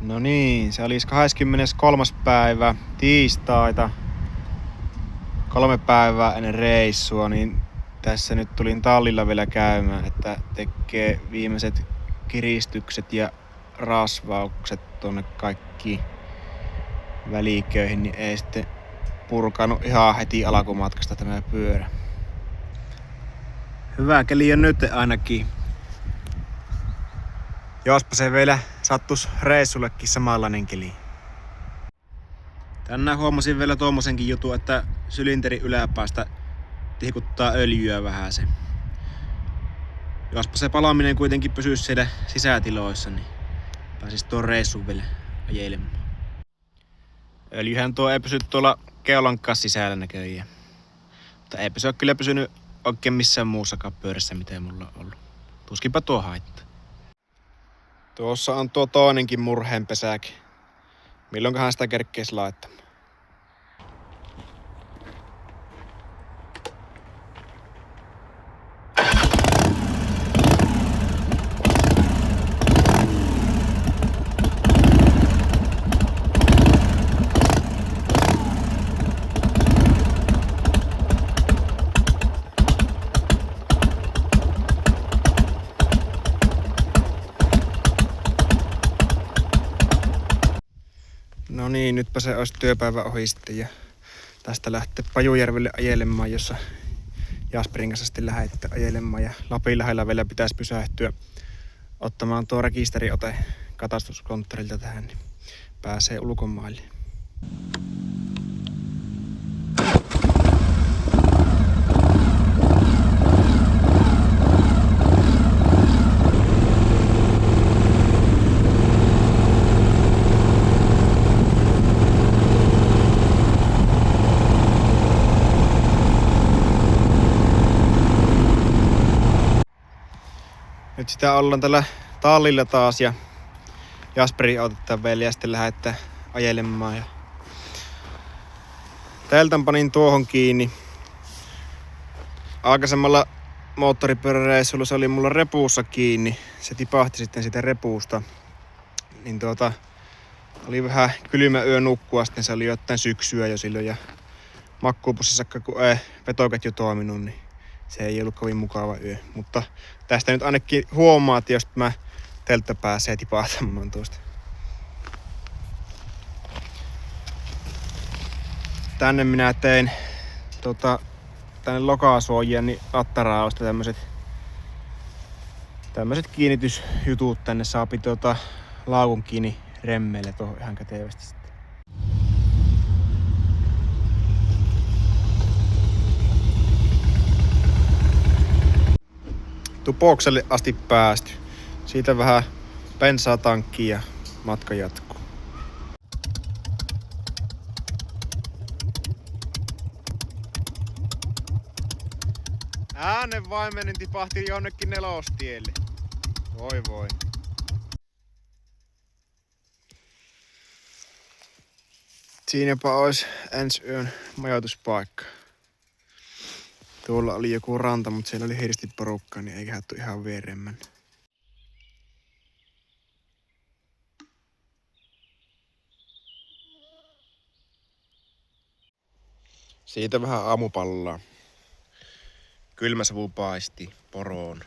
No niin, se olisi 23. päivä tiistaita. 3 päivää ennen reissua, niin tässä nyt tulin tallilla vielä käymään, että tekee viimeiset kiristykset ja rasvaukset tonne kaikki väliköihin, niin ei sitten purkanut ihan heti alkumatkasta tämä pyörä. Hyvä keli on nyt ainakin. Jospa se vielä sattus reissullekin samanlainen keli. Tänään huomasin vielä tuommoisenkin jutun, että sylinterin yläpäästä tihkuttaa öljyä vähän se. Jospa se palaminen kuitenkin pysyisi siellä sisätiloissa, niin pääsis tuon reissun vielä ajelemaan. Öljyhän tuo ei pysy tuolla keulankaan sisällä näköjään. Mutta eipä se ole kyllä pysynyt oikein missään muussakaan pyörässä, mitä mulla on ollut. Tuskinpa tuo haittaa. Tuossa on tuo toinenkin murheenpesäkin. Milloinkohan sitä kerkkeis laittamaan? No niin, nytpä se olisi työpäivä ohi sitten ja tästä lähtee Pajujärvelle ajelemaan, jossa Jasperin kanssa sitten lähdette ajelemaan ja Lapin lähellä vielä pitäisi pysähtyä ottamaan tuo rekisteriote katastuskonttorilta tähän, niin pääsee ulkomaille. Nyt sitä ollaan tällä tallilla taas ja Jasperi otetaan vielä ja sitten lähdetään ajelemaan. Ja teltan panin tuohon kiinni. Aikaisemmalla moottoripyöräreissulla se oli mulla repuussa kiinni. Se tipahti sitten siitä repuusta. Niin oli vähän kylmä yö nukkua, sitten se oli jotain syksyä jo silloin ja makkuupussissakaan kun ei vetoketju toiminut, niin se ei ollut kovin mukava yö, mutta tästä nyt ainakin huomaat, jos tämä teltta pääsee tipahtamaan tuosta. Tänne minä tein tänne lokasuojia, niin attarausta tämmöset kiinnitysjutut tänne saapi laukun kiinni remmeille tuohon ihan kätevästi sitten. Tupokselle asti päästy. Siitä vähän bensaa tankkiin ja matka jatkuu. Äänenvaimenin tipahti jonnekin nelostielle. Voi voi. Siinäpä olisi ensi yön majoituspaikka. Tuolla oli joku ranta, mutta siellä oli hirsti porukkaa, niin eikä hattu ihan viereen mennä. Siitä vähän aamupallaa. Kylmä savu paisti poroon.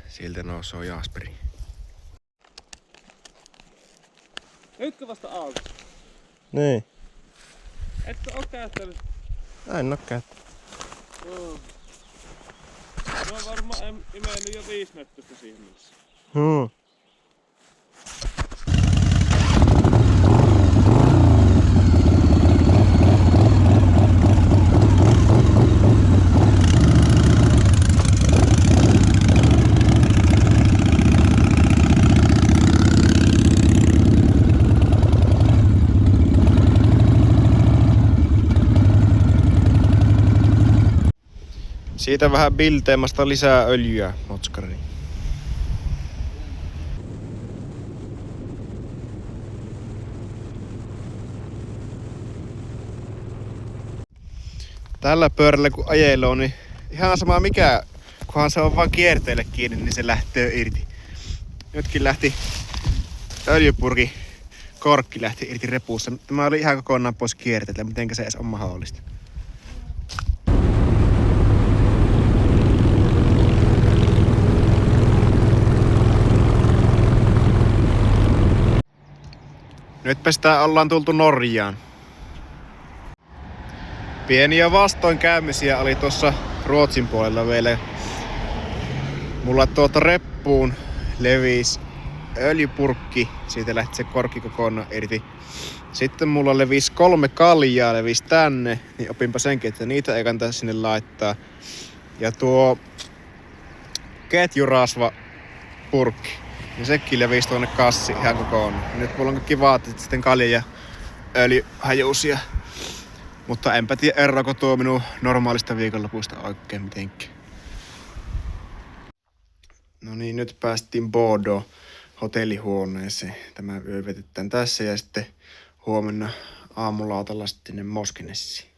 Sieltä nousee Jasperi. Nytkö vasta auki? Niin. Etkö oo käyttänyt? En oo käyttänyt. Joo. Mä oon varmaan imennyt jo 5 metriä siihen mielessä. Siitä vähän bilteemasta lisää öljyä motskariin. Tällä pyörällä kun ajeloo, niin ihan sama mikä, kunhan se on vaan kierteelle kiinni, niin se lähtee irti. Nytkin lähti öljypurkin korkki lähti irti repussa. Tämä oli ihan kokonaan pois kierteellä, mitenkä se edes on mahdollista. Nytpä sitä ollaan tultu Norjaan. Pieniä vastoinkäymisiä oli tuossa Ruotsin puolella vielä. Mulla tuolta reppuun levisi öljypurkki, siitä lähti se korkki kokonaan irti. Sitten mulla levisi 3 kaljaa, levisi tänne, niin opinpa senkin, että niitä ei kannata sinne laittaa. Ja tuo ketjurasva purkki, niin sekin levisi tuonne kassi ihan kokonaan. Nyt mulla on kaikki vaatteet sitten kalja ja öljyhajuusia. Mutta enpä tiedä eroako tuo minun normaalista viikonlopuista oikein mitenkään. No niin, nyt päästiin Bordeaux hotellihuoneeseen. Tämä yö vietetään tässä ja sitten huomenna aamulla autolla sitten Moskenessiin.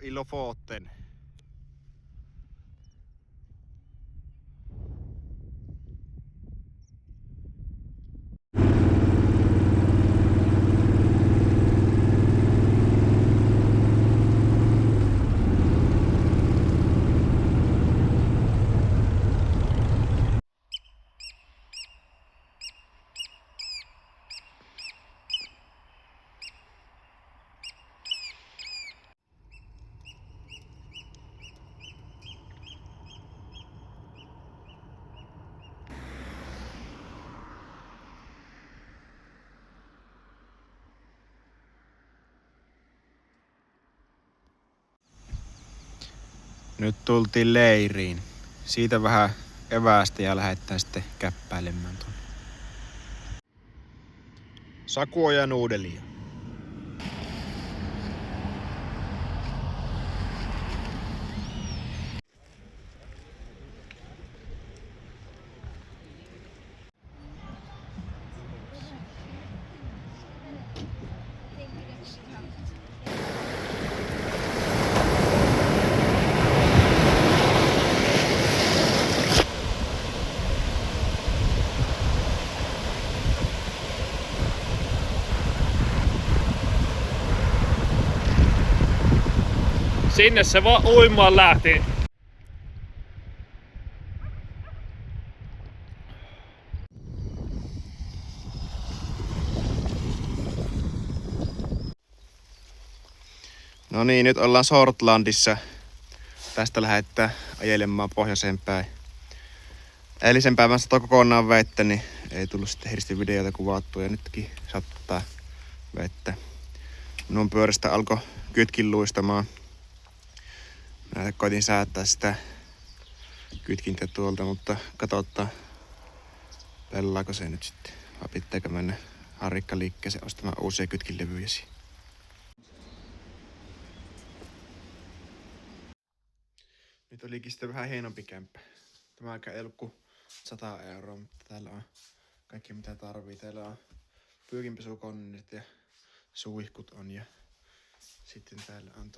I Lofoten. Nyt tultiin leiriin. Siitä vähän eväästä ja lähdetään sitten käppäilemään tuonne. Sakua ja nuudelia. Sinne se vaan uimaan lähti. No niin, nyt ollaan Sortlandissa. Tästä lähdetään ajelemaan pohjoiseen päin. Eilisen päivän satoi kokonaan vettä, niin ei tullut sitten hirveästi videoita kuvattua ja nytkin sattaa vettä. Minun pyörästä alkoi kytkin luistamaan. Mä koitin säättää sitä kytkintä tuolta, mutta katsotaan pellaako se nyt sitten. Vai pitääkö mennä Harrikkaliikkeeseen ostamaan uusia kytkinlevyjä. Nyt olikin sitten vähän hienompi kämppä. Tämä aika ei ollut kuin 100 €, mutta täällä on kaikki mitä tarvii. Täällä on pyykinpesukoneet ja suihkut on ja sitten täällä on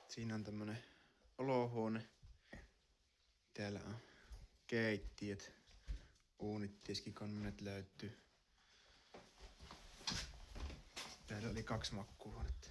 siinä on tämmönen olohuone. Täällä on keittiöt, uunit, tiskikoneet löytyy. Täällä oli 2 makuuhuonetta.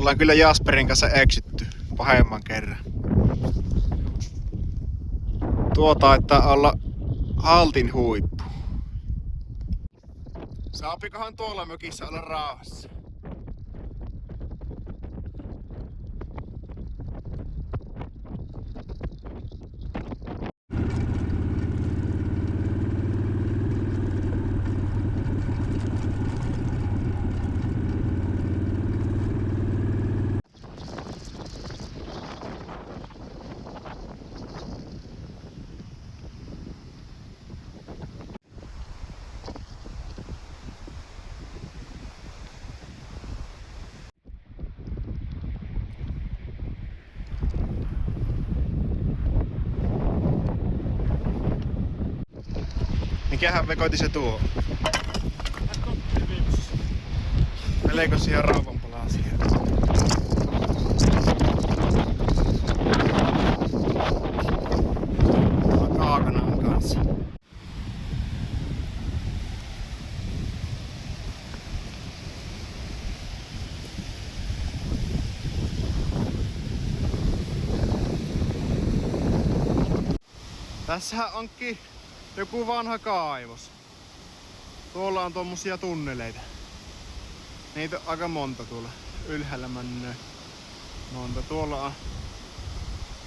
ollaan kyllä Jasperin kanssa eksytty pahemman kerran. Tuo taitaa olla Haltin huippu. Saapikohan tuolla mökissä olla rauhassa? Mikähän vekoiti se tuo? Meleekö siihen rauvanpalaa siihen? Kaakanaan kanssa. Tässähän onkin joku vanha kaivos. Tuolla on tommosia tunneleita. Niitä on aika monta tuolla ylhäällä männöö. Monta. Tuolla on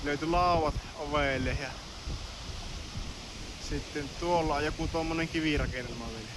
löyty lauat ovelle ja sitten tuolla on joku tommonen kivirakennelma vielä.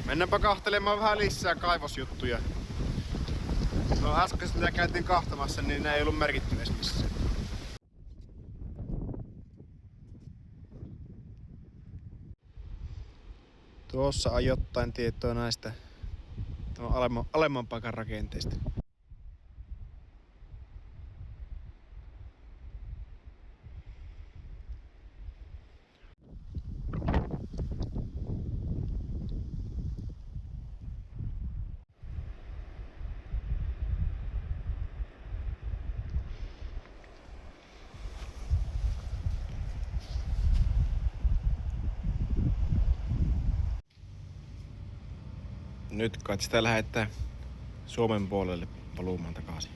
Mennäänpä kahtelemaan vähän lisää kaivosjuttuja. No äsken sitä käytiin kahtamassa, niin ne ei ollut merkitty edes missään. Tuossa on jotain tietoa näistä alemman paikan rakenteista. Nyt kai sitä lähettää Suomen puolelle valumaan takaisin.